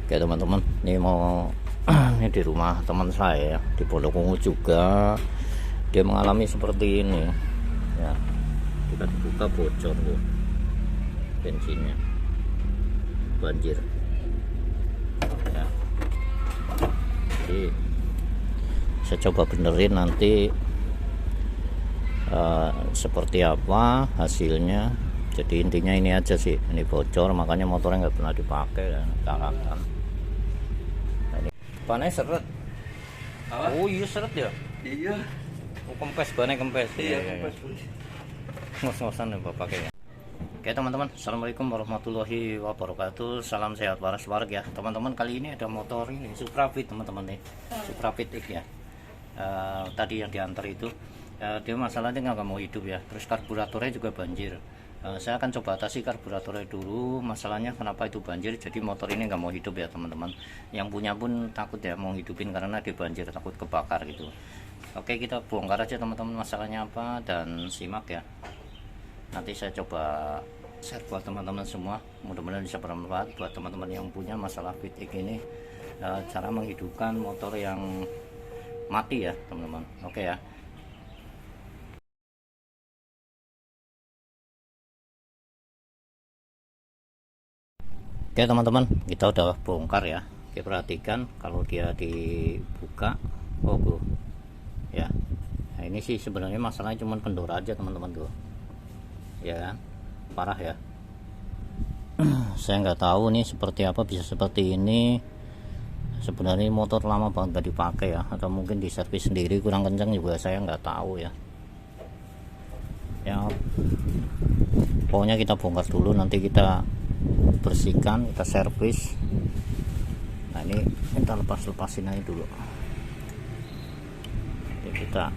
Oke teman-teman, ini mau ini di rumah teman saya di Pondokungu juga, dia mengalami seperti ini ya. Kita dibuka bocor tuh bensinnya, banjir ya. Jadi saya coba benerin nanti seperti apa hasilnya. Jadi intinya ini aja sih, ini bocor makanya motornya nggak pernah dipakai dan kalahkan. Bannya seret. Apa? Oh iya seret ya. Iya. Oh, kempes, bannya kempes. Iya, Iya. Ngos-ngosan ya pakai ya. Oke teman-teman, assalamualaikum warahmatullahi wabarakatuh. Salam sehat waras warg ya teman-teman. Kali ini ada motor ini Supra Fit teman-teman nih, Supra Fit X ya. Tadi yang diantar itu dia masalahnya nggak mau hidup ya. Terus karburatornya juga banjir. Saya akan coba atasi karburatornya dulu. Masalahnya kenapa itu banjir, jadi motor ini nggak mau hidup ya teman-teman. Yang punya pun takut ya mau hidupin karena dia banjir, takut kebakar gitu. Oke, kita bongkar aja teman-teman masalahnya apa dan simak ya. Nanti saya coba share buat teman-teman semua, mudah-mudahan bisa bermanfaat buat teman-teman yang punya masalah Fit X ini, cara menghidupkan motor yang mati ya teman-teman. Oke ya. Oke teman-teman, kita udah bongkar ya. Oke, perhatikan kalau dia dibuka, oh bro ya. Nah, ini sih sebenarnya masalahnya cuma kendor aja teman-teman tuh ya kan, parah ya. Saya nggak tahu nih seperti apa bisa seperti ini. Sebenarnya motor lama banget gak dipakai ya, atau mungkin di servis sendiri kurang kencang juga, saya nggak tahu ya. Ya pokoknya kita bongkar dulu, nanti kita bersihkan, kita servis. Nah ini kita lepasin aja dulu. Jadi kita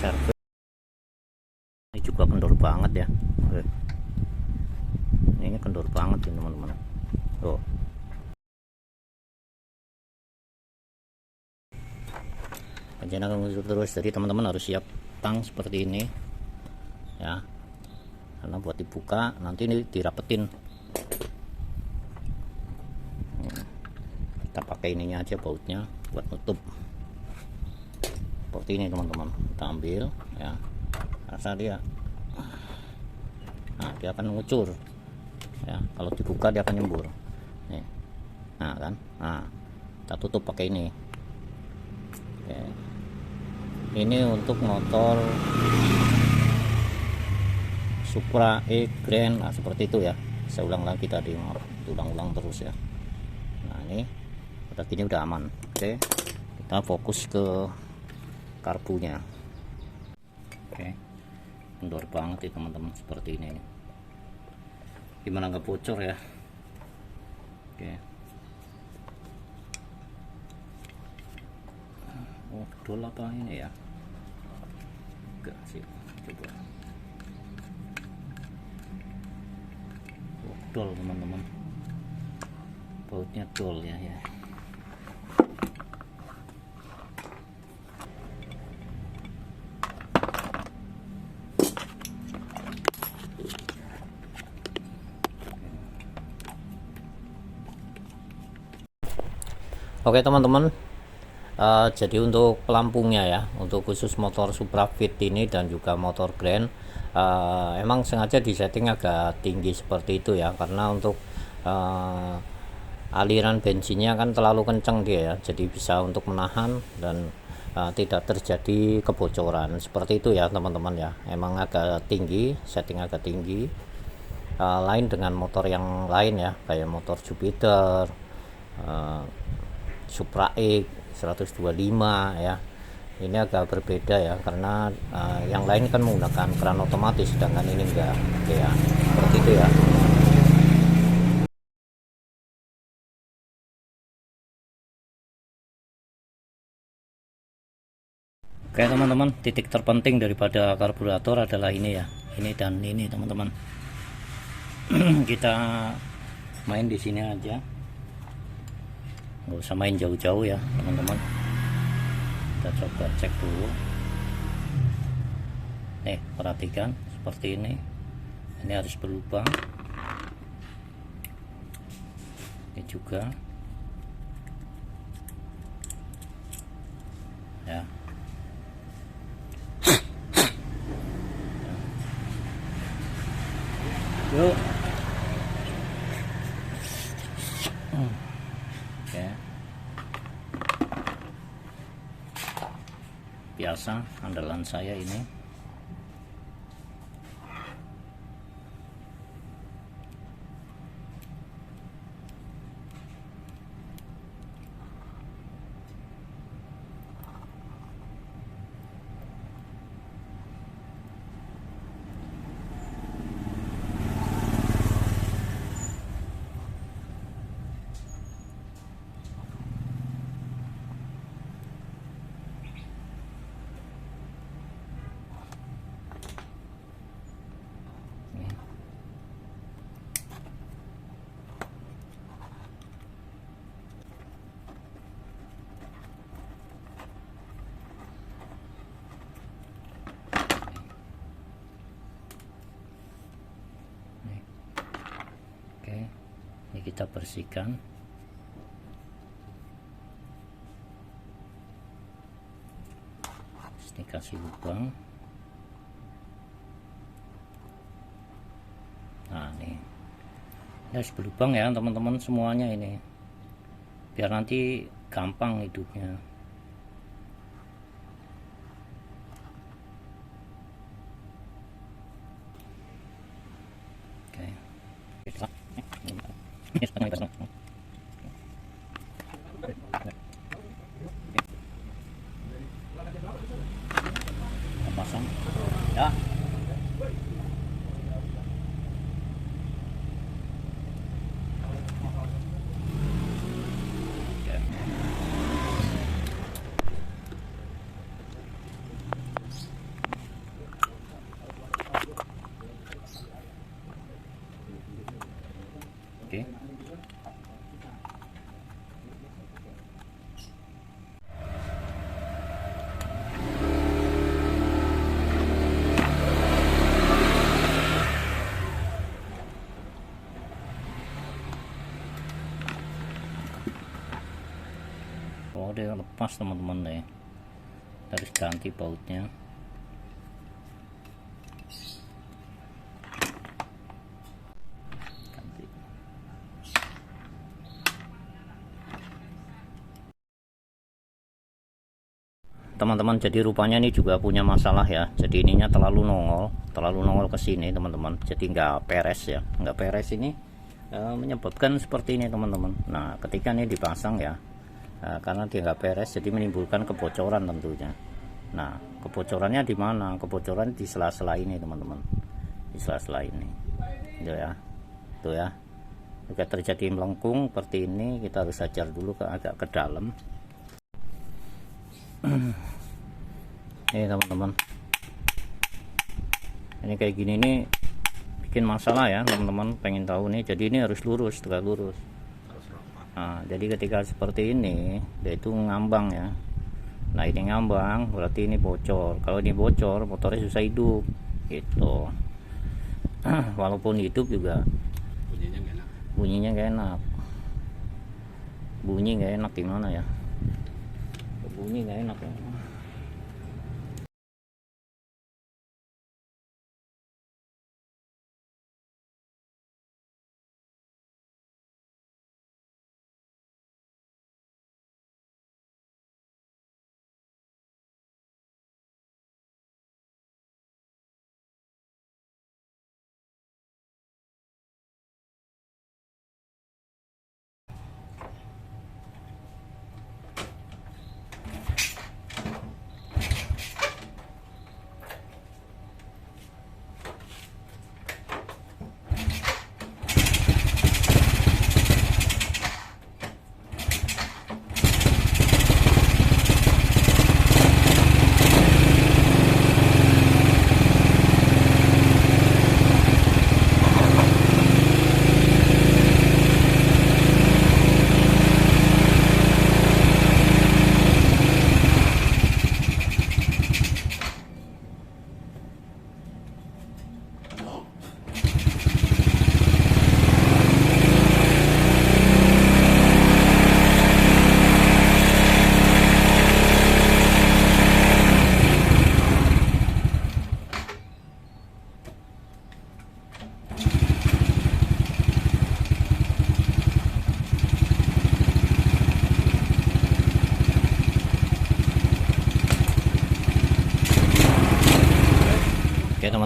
servis. Ini juga kendor banget ya. Ini kendor banget ini teman-teman. Tuh. Rencana akan muncul terus, jadi teman-teman harus siap tang seperti ini ya, karena buat dibuka nanti ini dirapetin. Kita pakai ininya aja, bautnya buat nutup seperti ini teman-teman. Kita ambil ya, rasa dia nah dia akan mengucur ya, kalau dibuka dia akan nyembur nih. Nah kan, nah kita tutup pakai ini. Oke. Ini untuk motor Supra X Grand, nah, seperti itu ya. Saya ulang lagi tadi, maaf, ulang-ulang terus ya. Nah ini udah gini udah aman. Oke, kita fokus ke karbunya. Oke, kendor banget ya teman-teman, seperti ini. Gimana nggak bocor ya? Oke. Oh, dol apa ini ya? Enggak sih, coba. Oh, dol teman-teman. Bautnya dol ya. Oke teman-teman. Jadi untuk pelampungnya ya, untuk khusus motor Supra Fit ini dan juga motor Grand, emang sengaja disetting agak tinggi seperti itu ya, karena untuk aliran bensinnya kan terlalu kencang dia ya, jadi bisa untuk menahan dan tidak terjadi kebocoran seperti itu ya teman-teman ya. Emang agak tinggi, setting agak tinggi, lain dengan motor yang lain ya, kayak motor Jupiter, Supra X 125 ya. Ini agak berbeda ya, karena yang lain kan menggunakan keran otomatis, sedangkan ini enggak. Oke ya, seperti itu ya. Oke teman-teman, titik terpenting daripada karburator adalah ini ya, ini dan ini teman-teman. Kita main di sini aja, nggak usah main jauh-jauh ya teman-teman. Kita coba cek dulu. Nih perhatikan seperti ini harus berlubang. Ini juga juga ya. Yuk. Oke. Biasa andalan saya ini. Oke, ini kita bersihkan. Ini kasih lubang. Nah, ini harus berlubang ya teman-teman semuanya ini, biar nanti gampang hidupnya. Oke. Pasang ya. Oke. Oh, dia lepas teman-teman deh, harus ganti bautnya. Ganti. Teman-teman, jadi rupanya ini juga punya masalah ya. Jadi ininya terlalu nongol ke sini teman-teman, jadi nggak peres ya, nggak peres ini menyebabkan seperti ini teman-teman. Nah, ketika ini dipasang ya, karena dia nggak beres jadi menimbulkan kebocoran tentunya. Nah, kebocorannya di mana? Kebocoran di sela-sela ini teman-teman, di sela-sela ini itu ya, tuh ya. Jika terjadi melengkung seperti ini, kita harus ajar dulu agak ke dalam. Ini teman-teman, ini kayak gini nih bikin masalah ya teman-teman. Pengen tahu nih, jadi ini harus lurus, tegak lurus. Nah, jadi ketika seperti ini dia itu ngambang ya. Nah, ini ngambang berarti ini bocor. Kalau ini bocor, motornya susah hidup gitu. Walaupun hidup juga bunyinya gak enak. Bunyi gak enak gimana ya, bunyi gak enak ya.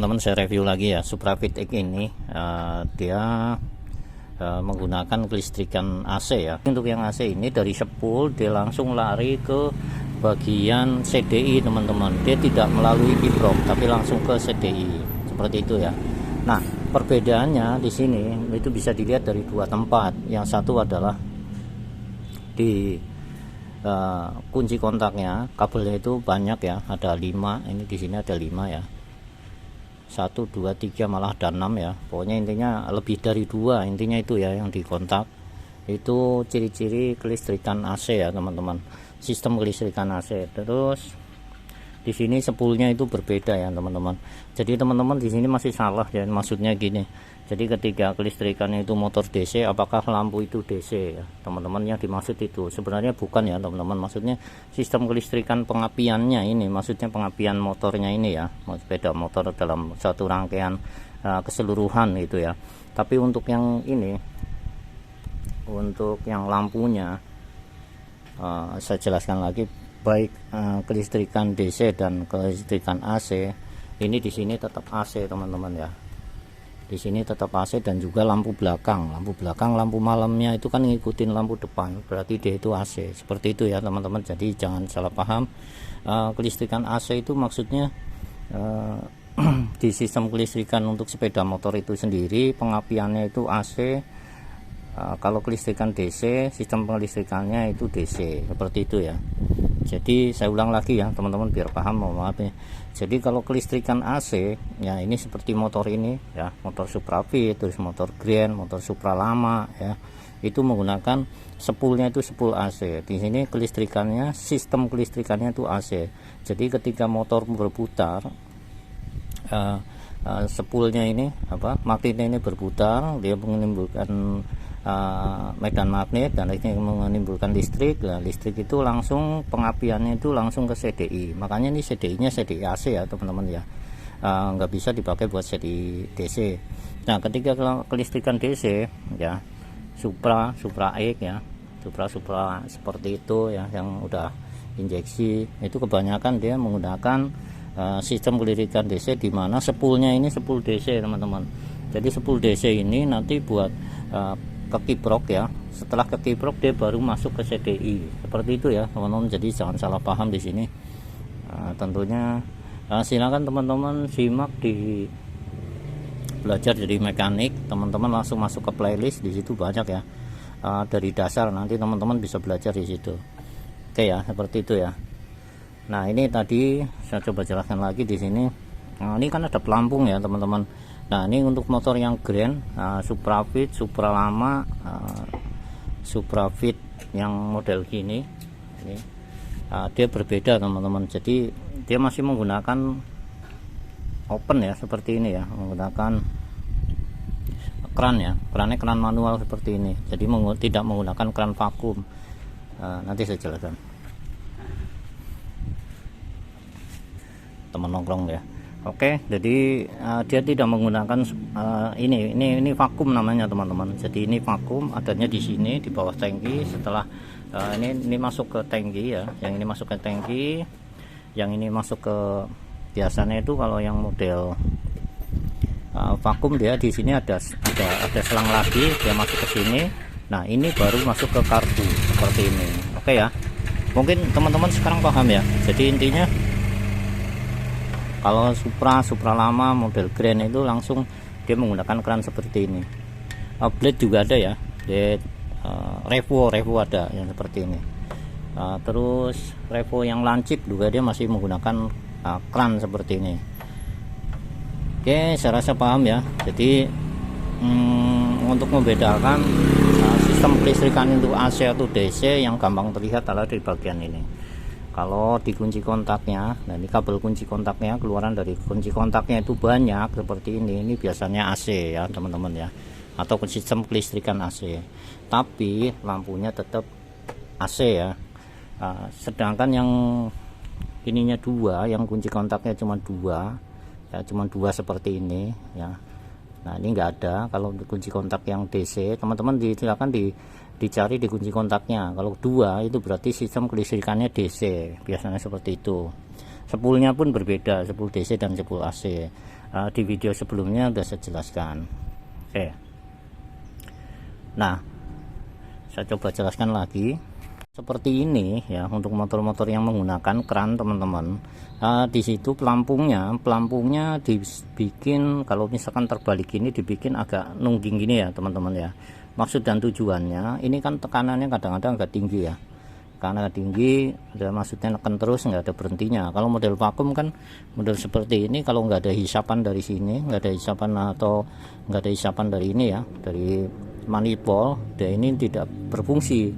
teman-teman saya review lagi ya. Suprafit X ini dia menggunakan kelistrikan AC ya. Untuk yang AC ini dari spool dia langsung lari ke bagian CDI teman-teman. Dia tidak melalui kiprok tapi langsung ke CDI seperti itu ya. Nah perbedaannya di sini itu bisa dilihat dari dua tempat. Yang satu adalah di kunci kontaknya, kabelnya itu banyak ya, ada 5. Ini di sini ada 5 ya, 1 2 3 malah ada 6 ya. Pokoknya intinya lebih dari 2, intinya itu ya yang di kontak. Itu ciri-ciri kelistrikan AC ya teman-teman, sistem kelistrikan AC. Terus di sini spoolnya itu berbeda ya teman-teman. Jadi teman-teman di sini masih salah ya, maksudnya gini. Jadi ketika kelistrikannya itu motor DC, apakah lampu itu DC ya teman-teman? Yang dimaksud itu sebenarnya bukan ya teman-teman, maksudnya sistem kelistrikan pengapiannya ini, maksudnya pengapian motornya ini ya, sepeda motor dalam satu rangkaian keseluruhan itu ya. Tapi untuk yang ini, untuk yang lampunya saya jelaskan lagi, baik kelistrikan DC dan kelistrikan AC ini di sini tetap AC teman-teman ya. Di sini tetap AC dan juga lampu belakang, lampu malamnya itu kan ngikutin lampu depan, berarti dia itu AC. Seperti itu ya teman-teman. Jadi jangan salah paham, kelistrikan AC itu maksudnya di sistem kelistrikan untuk sepeda motor itu sendiri pengapiannya itu AC. Kalau kelistrikan DC, sistem kelistrikannya itu DC, seperti itu ya. Jadi saya ulang lagi ya teman-teman biar paham, mohon maaf ya. Jadi kalau kelistrikan AC ya ini seperti motor ini ya, motor Suprafit, terus motor Grand, motor Supra lama ya, itu menggunakan spoolnya itu spool AC. Di sini kelistrikannya, sistem kelistrikannya itu AC. Jadi ketika motor berputar, spoolnya ini magnetnya ini berputar, dia menimbulkan medan magnet dan ini menimbulkan listrik. Nah, listrik itu langsung pengapiannya itu langsung ke CDI. Makanya ini CDI nya CDI AC ya teman-teman ya, nggak bisa dipakai buat CDI DC. Nah ketika kelistrikan DC ya, Supra X ya, Supra seperti itu ya, yang udah injeksi itu kebanyakan dia menggunakan sistem kelistrikan DC, di mana spoolnya ini spool DC teman-teman. Jadi spool DC ini nanti buat ke kiprok ya, setelah ke kiprok dia baru masuk ke CDI, seperti itu ya teman-teman. Jadi jangan salah paham di sini. Tentunya silakan teman-teman simak di belajar jadi mekanik, teman-teman langsung masuk ke playlist, di situ banyak ya, dari dasar nanti teman-teman bisa belajar di situ. Oke ya, seperti itu ya. Nah ini tadi saya coba jelaskan lagi di sini. Nah, ini kan ada pelampung ya teman-teman. Nah ini untuk motor yang Grand, Suprafit, Supra lama, Suprafit yang model gini ini, dia berbeda teman-teman. Jadi dia masih menggunakan open ya, seperti ini ya, menggunakan kran ya, kerannya keran manual seperti ini. Jadi tidak menggunakan keran vakum. Nanti saya jelaskan, teman nongkrong ya. Oke, jadi dia tidak menggunakan ini vakum namanya teman-teman. Jadi ini vakum, adanya di sini di bawah tangki. Setelah ini masuk ke tangki ya, yang ini masuk ke tangki, yang ini masuk ke, biasanya itu kalau yang model vakum dia di sini ada selang lagi, dia masuk ke sini. Nah ini baru masuk ke karbu seperti ini. Oke ya, mungkin teman-teman sekarang paham ya. Jadi intinya kalau Supra lama model Grand itu langsung dia menggunakan keran seperti ini. Blade juga ada ya, blade Revo ada yang seperti ini. Terus Revo yang lancip juga dia masih menggunakan keran seperti ini. Oke, saya rasa paham ya. Jadi untuk membedakan sistem kelistrikan itu AC atau DC, yang gampang terlihat adalah di bagian ini. Kalau di kunci kontaknya, nah ini kabel kunci kontaknya, keluaran dari kunci kontaknya itu banyak seperti ini biasanya AC ya teman-teman ya, atau sistem kelistrikan AC. Tapi lampunya tetap AC ya. Sedangkan yang ininya 2, yang kunci kontaknya cuma 2 ya, cuma 2 seperti ini ya. Nah ini enggak ada. Kalau kunci kontak yang DC, teman-teman silakan dicari di kunci kontaknya. Kalau 2 itu berarti sistem kelistrikannya DC, biasanya seperti itu. Spoolnya pun berbeda, spool DC dan spool AC. di video sebelumnya udah saya jelaskan. Oke, nah saya coba jelaskan lagi seperti ini ya, untuk motor-motor yang menggunakan keran teman-teman. Di situ pelampungnya dibikin, kalau misalkan terbalik ini dibikin agak nungging gini ya teman-teman ya. Maksud dan tujuannya ini kan tekanannya kadang-kadang agak tinggi ya, karena tinggi ada maksudnya neken terus, nggak ada berhentinya. Kalau model vakum kan model seperti ini, kalau nggak ada hisapan dari sini, nggak ada hisapan atau nggak ada hisapan dari ini ya, dari manifold, dia ini tidak berfungsi.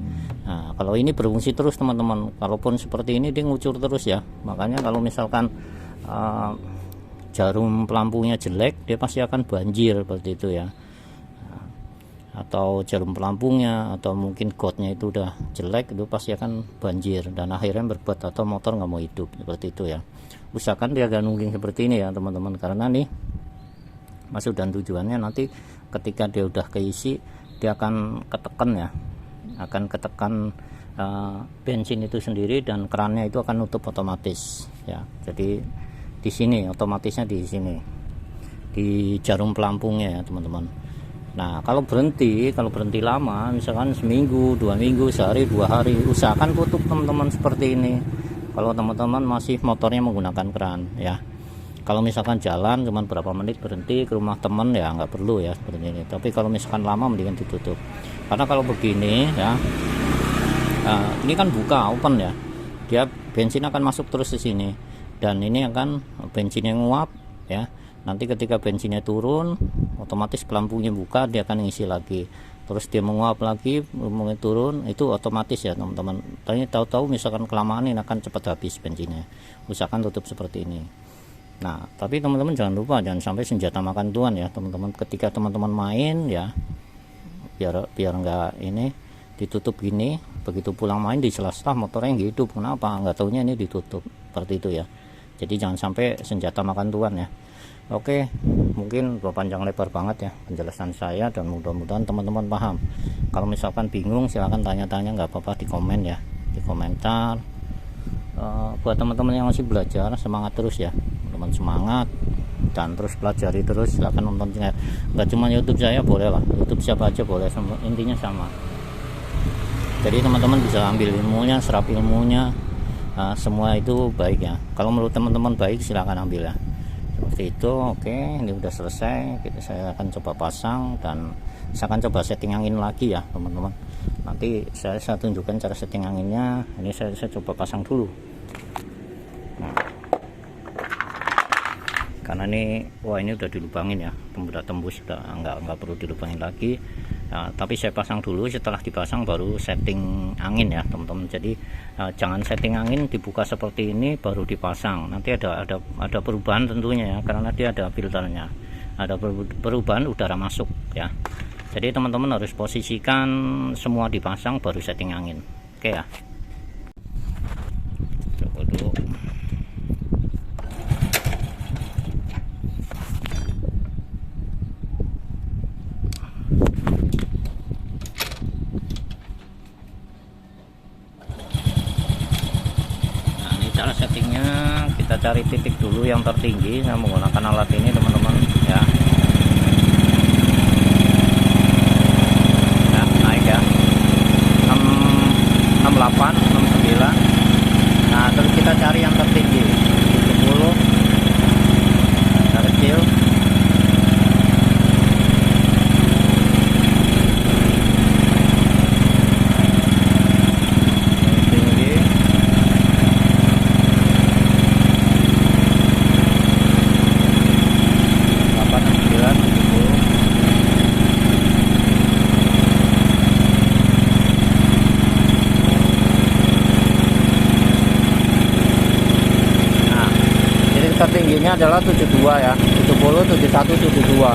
Nah, kalau ini berfungsi terus teman-teman, kalaupun seperti ini dia ngucur terus ya. Makanya kalau misalkan jarum pelampungnya jelek, dia pasti akan banjir seperti itu ya. Atau jarum pelampungnya atau mungkin godnya itu udah jelek, itu pasti akan banjir dan akhirnya berbuat atau motor nggak mau hidup seperti itu ya. Usahakan dia agak nungging seperti ini ya teman-teman, karena nih maksud dan tujuannya nanti ketika dia udah keisi, dia akan ketekan ya, akan ketekan bensin itu sendiri, dan kerannya itu akan nutup otomatis ya. Jadi di sini otomatisnya di sini, di jarum pelampungnya ya teman-teman. Nah kalau berhenti lama, misalkan seminggu, 2 minggu, sehari, 2 hari, usahakan tutup teman-teman seperti ini. Kalau teman-teman masih motornya menggunakan keran ya. Kalau misalkan jalan cuman berapa menit berhenti ke rumah teman ya nggak perlu ya seperti ini. Tapi kalau misalkan lama mendingan ditutup, karena kalau begini ya, ini kan buka open ya, dia bensin akan masuk terus di sini, dan ini akan bensinnya nguap ya. Nanti ketika bensinnya turun, otomatis pelampungnya buka, dia akan ngisi lagi, terus dia menguap lagi, mulai turun, itu otomatis ya teman-teman. Tanya tahu-tahu misalkan kelamaan ini akan cepat habis bensinnya. Usahakan tutup seperti ini. Nah tapi teman-teman jangan lupa, jangan sampai senjata makan tuan ya teman-teman. Ketika teman-teman main ya, biar nggak ini ditutup gini, begitu pulang main di sela-sela motornya yang hidup, kenapa nggak taunya ini ditutup seperti itu ya. Jadi jangan sampai senjata makan tuan ya. Oke, mungkin panjang lebar banget ya penjelasan saya, dan mudah-mudahan teman-teman paham. Kalau misalkan bingung silahkan tanya-tanya, nggak apa-apa di komen ya, di komentar. Buat teman-teman yang masih belajar, semangat terus ya teman, semangat dan terus pelajari terus. Silahkan nonton, nggak cuma YouTube saya, boleh lah YouTube siapa aja boleh, intinya sama. Jadi teman-teman bisa ambil ilmunya, serap ilmunya, semua itu baik ya. Kalau menurut teman-teman baik silahkan ambil ya seperti itu. Oke, ini udah selesai, saya akan coba pasang, dan saya akan coba setting angin lagi ya teman-teman. Nanti saya tunjukkan cara setting anginnya. Ini saya coba pasang dulu. Nah, karena ini ini udah dilubangin ya, udah tembus, udah nggak perlu dilubangin lagi. Nah, tapi saya pasang dulu, setelah dipasang baru setting angin ya teman-teman. Jadi jangan setting angin dibuka seperti ini baru dipasang, nanti ada perubahan tentunya ya, karena dia ada filternya, ada perubahan udara masuk ya. Jadi teman-teman harus posisikan semua dipasang baru setting angin. Oke ya, coba dulu. Cara settingnya, kita cari titik dulu yang tertinggi. Saya menggunakan alat ini teman-teman ya. Nah, naik ya 68, 69. Nah terus kita cari yang tertinggi 70, kita kecil. Tertingginya adalah 72 ya, 70, 71, 72.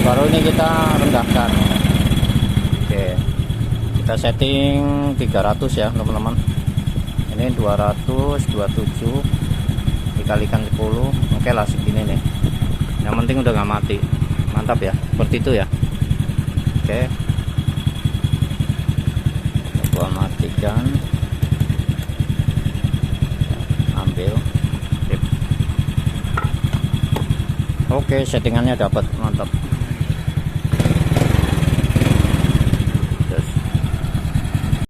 Baru ini kita rendahkan. Oke, kita setting 300 ya teman-teman. Ini 200, 27 dikalikan 10. Oke lah segini nih, yang penting udah nggak mati. Mantap ya, seperti itu ya. Oke, coba matikan, ambil. Oke, settingannya dapat, mantap.